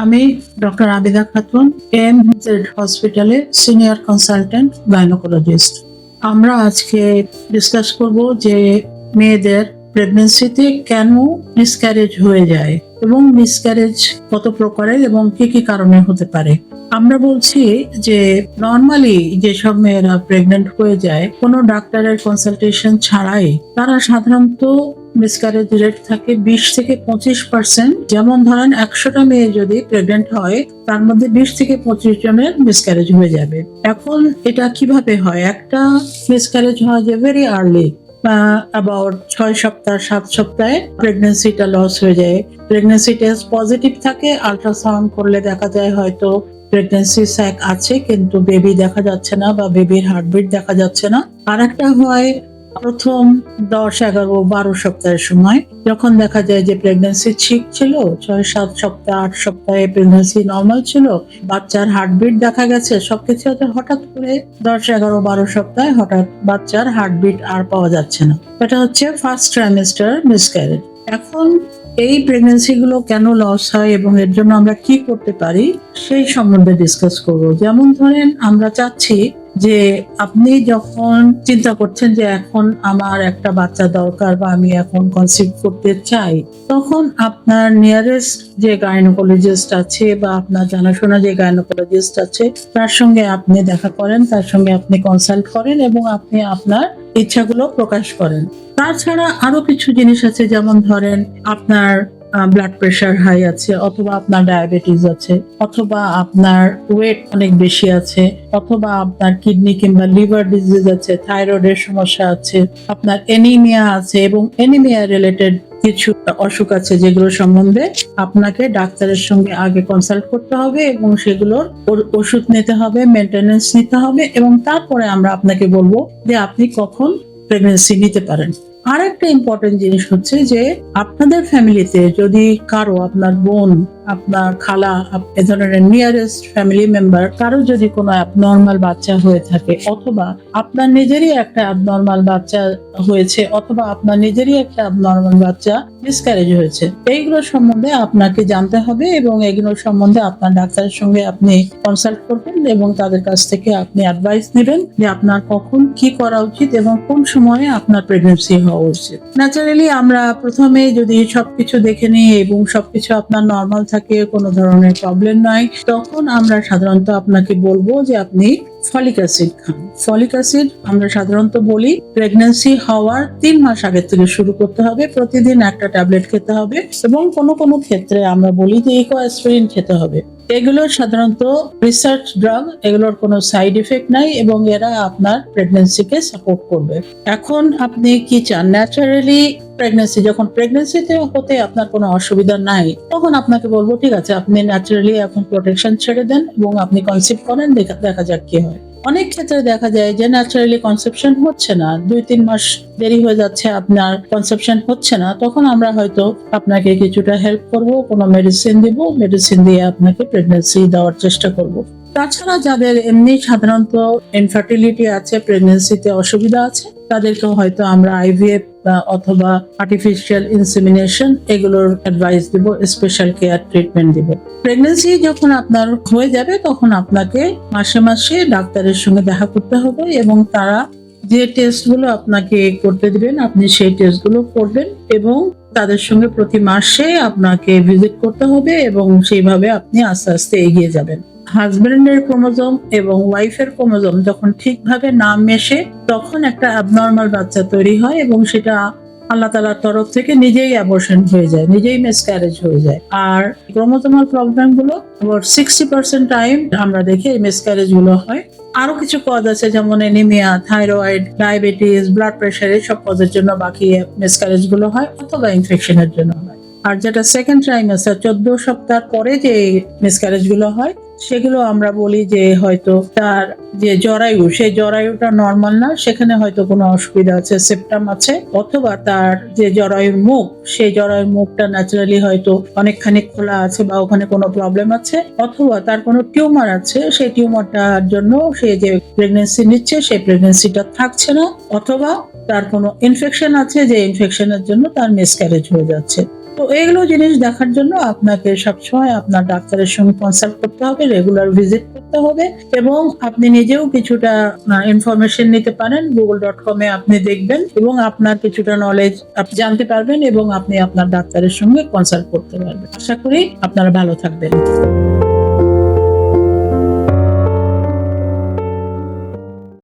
আমি doctor Abida Khatun, MZ হসপিটালে senior consultant gynaecologist. আমরা আজকে ডিসকাস করব যে মেয়েদের প্রেগন্যান্সিতে কেন মিসক্যারেজ হয়ে যায় এবং মিসক্যারেজ কত প্রকারের এবং কি কি কারণে হতে পারে। আমরা বলছি যে নর্মালি যেসব মেয়েরা প্রেগনেন্ট হয়ে যায় কোনো ডাক্তারের কনসালটেশন ছাড়াই, তারা সাধারণত মিসক্যারেজ রেট থাকে 20 থেকে 25%। যেমন ধরেন 100টা মেয়ে যদি প্রেগনেন্ট হয়, তার মধ্যে 20 থেকে 25 জনের মিসক্যারেজ হয়ে যাবে। এখন এটা কিভাবে হয়? একটা মিসক্যারেজ হয় যে ভেরি আর্লি, অ্যাবাউট 6 সপ্তাহ 7 সপ্তাহে প্রেগনেন্সিটা লস হয়ে যায়। প্রেগনেন্সি টেস্ট পজিটিভ থাকে, আল্ট্রাসাউন্ড করলে দেখা যায় হয়তো প্রেগনেন্সি স্যাক আছে কিন্তু বেবি দেখা যাচ্ছে না বা বেবির হার্টবিট দেখা যাচ্ছে না। আর একটা হয় প্রথম 10, 11, 12 সপ্তাহের সময়, যখন দেখা যায় যে প্রেগনেন্সি ঠিক ছিল, 6, 7 সপ্তাহ 8 সপ্তাহে প্রেগনেন্সি নর্মাল ছিল, বাচ্চার হার্টবিট দেখা গেছে, সবকিছু হঠাৎ করে 10, 11, 12 সপ্তাহে হঠাৎ বাচ্চার হার্টবিট আর পাওয়া যাচ্ছে না। এটা হচ্ছে ফার্স্ট ট্রাইমেস্টার মিসক্যারেজ। এখন এই প্রেগনেন্সি গুলো কেন লস হয় এবং এর জন্য আমরা কি করতে পারি সেই সম্বন্ধে ডিসকাস করব। যেমন ধরেন, আমরা চাচ্ছি যে আপনি যখন চিন্তা করছেন যে এখন আমার একটা বাচ্চা দরকার বা আমি এখন কনসিভ করতে চাই, তখন আপনার নিয়ারেস্ট যে গাইনোকোলজিস্ট আছে বা আপনার জানাশোনা যে গাইনোকোলজিস্ট আছে, তার সঙ্গে আপনি দেখা করেন, তার সঙ্গে আপনি কনসাল্ট করেন এবং আপনি আপনার ইচ্ছাগুলো প্রকাশ করেন। তাছাড়া আরো কিছু জিনিস আছে, যেমন ধরেন আপনার ব্লাড প্রেশার হাই আছে, অথবা আপনার ডায়াবেটিস আছে, অথবা আপনার ওয়েট অনেক বেশি আছে, অথবা আপনার কিডনি কিংবা লিভার ডিজিজ আছে, থাইরয়েডের সমস্যা আছে, আপনার এনিমিয়া আছে এবং এনিমিয়া রিলেটেড কিছু অসুখ আছে, যেগুলো সম্বন্ধে আপনাকে ডাক্তারের সঙ্গে আগে কনসাল্ট করতে হবে এবং সেগুলোর ওষুধ নিতে হবে, মেনটেনেন্স নিতে হবে এবং তারপরে আমরা আপনাকে বলবো যে আপনি কখন প্রেগন্যান্সি নিতে পারেন। আর একটা ইম্পর্টেন্ট জিনিস হচ্ছে যে আপনাদের ফ্যামিলিতে যদি কারো, আপনার বোন, আপনার খালা, এ ধরনের নিয়ারেস্ট ফ্যামিলি মেম্বার কারো যদি কোনো অ্যাবনর্মাল বাচ্চা হয়ে থাকে, অথবা আপনার নিজেরই একটা অ্যাবনর্মাল বাচ্চা হয়েছে, অথবা আপনার নিজেরই একটা অ্যাবনর্মাল বাচ্চা মিসক্যারেজ হয়েছে, এইগুলো সম্বন্ধে আপনাকে জানতে হবে এবং এগুলো সম্বন্ধে আপনার ডাক্তারের সঙ্গে আপনি কনসাল্ট করবেন এবং তাদের কাছ থেকে আপনি অ্যাডভাইস নেবেন যে আপনার কখন কি করা উচিত এবং কোন সময়ে আপনার প্রেগন্যান্সি হওয়া উচিত। ন্যাচারালি আমরা প্রথমে যদি সবকিছু দেখে নিই এবং সবকিছু আপনার নর্মাল থাকে, কোনো ধরনের প্রবলেম নাই, তখন আমরা সাধারণত আপনাকে বলবো যে আপনি ফলিক অ্যাসিড খান। ফলিক অ্যাসিড আমরা সাধারণত বলি প্রেগন্যান্সি হওয়ার 3 মাস আগে থেকে শুরু করতে হবে, প্রতিদিন একটা ট্যাবলেট খেতে হবে এবং কোনো ক্ষেত্রে আমরা বলি যে ইকোঅ্যাসপিরিন খেতে হবে। এগুলো সাধারণত রিসার্চ ড্রাগ, এগুলোর কোনো সাইড এফেক্ট নাই এবং এরা আপনার প্রেগন্যান্সিকে সাপোর্ট করবে। এখন আপনি কি চান? ন্যাচারালি প্রেগন্যান্সি, যখন প্রেগন্যান্সিতে হতে আপনার কোনো অসুবিধা নাই, তখন আপনাকে বলবো ঠিক আছে, আপনি ন্যাচারালি এখন প্রোটেকশন ছেড়ে দেন এবং আপনি কনসিভ করেন, দেখা যাক কি হয়। অনেক ক্ষেত্রে দেখা যায় যে ন্যাচারালি কনসেপশন হচ্ছে না, 2-3 মাস দেরি হয়ে যাচ্ছে, আপনার কনসেপশন হচ্ছে না, তখন আমরা হয়তো আপনাকে কিছুটা হেল্প করব, কোনো মেডিসিন দিব, মেডিসিন দিয়ে আপনাকে প্রেগন্যান্সি দেওয়ার চেষ্টা করব। তাছাড়া যাদের এমনি সাধারণত ইনফার্টিলিটি আছে, প্রেগন্যান্সিতে অসুবিধা আছে, তাদেরকে হয়তো আমরা আইভিএফ অথবা আর্টিফিশিয়াল ইনসেমিনেশন এগুলোর অ্যাডভাইস দিব, স্পেশাল কেয়ার ট্রিটমেন্ট দিব। প্রেগন্যান্সি যখন আপনার হয়ে যাবে, তখন আপনাকে মাসে মাসে ডাক্তারের সঙ্গে দেখা করতে হবে এবং তারা যে টেস্টগুলো আপনাকে করতে দিবেন আপনি সেই টেস্টগুলো করবেন এবং তাদের সঙ্গে প্রতি মাসে আপনাকে ভিজিট করতে হবে এবং সেইভাবে আপনি আস্তে আস্তে এগিয়ে যাবেন। হাজবেন্ডের ক্রোমোজোম এবং ওয়াইফের ক্রোমোজোম যখন ঠিকভাবে না মেশে, তখন একটা অ্যাবনর্মাল বাচ্চা তৈরি হয় এবং সেটা আল্লাহ তাআলার তরফ থেকে নিজেই অ্যাবর্শন হয়ে যায়, নিজেই মিসক্যারেজ হয়ে যায়। আর ক্রোমোজোমাল প্রবলেম গুলো 60% টাইম আমরা দেখি এই মিসক্যারেজ গুলো হয়। আরো কিছু কজ আছে, যেমন anaemia, thyroid, diabetes, blood pressure, এইসব কজের জন্য বাকি মিসক্যারেজ গুলো হয়, অথবা ইনফেকশনের জন্য হয়। আর যেটা সেকেন্ড ট্রাইমেস্টার 14 সপ্তাহ পরে যে মিসক্যারেজ গুলো হয়, সেগুলো আমরা বলি যে হয়তো তার যে জরায়ু, সেই জরায়ুটা নর্মাল না, সেখানে হয়তো কোনো অসুবিধা আছে, সেপ্টাম আছে, অথবা তার যে জরায়ুর মুখ, সেই জরায়ুর মুখটা ন্যাচারালি হয়তো অনেকখানি খোলা আছে বা ওখানে কোনো প্রবলেম আছে, অথবা তার কোনো টিউমার আছে, সেই টিউমারটার জন্য সে যে প্রেগন্যান্সি নিচ্ছে সেই প্রেগন্যান্সিটা থাকছে না, অথবা তার কোনো ইনফেকশন আছে, যে ইনফেকশনের জন্য তার মিসক্যারেজ হয়ে যাচ্ছে। তো এগুলো জিনিস দেখার জন্য আপনাকে সবসময় আপনার ডাক্তারের সঙ্গে কনসাল্ট করতে হবে, রেগুলার ভিজিট করতে হবে, এবং আপনি নিজেও কিছুটা ইনফরমেশন নিতে পারেন। google.com এ আপনি দেখবেন এবং আপনার কিছুটা নলেজ আপনি জানতে পারবেন এবং আপনি আপনার ডাক্তারের সঙ্গে কনসাল্ট করতে পারবেন। আশা করি আপনারা ভালো থাকবেন।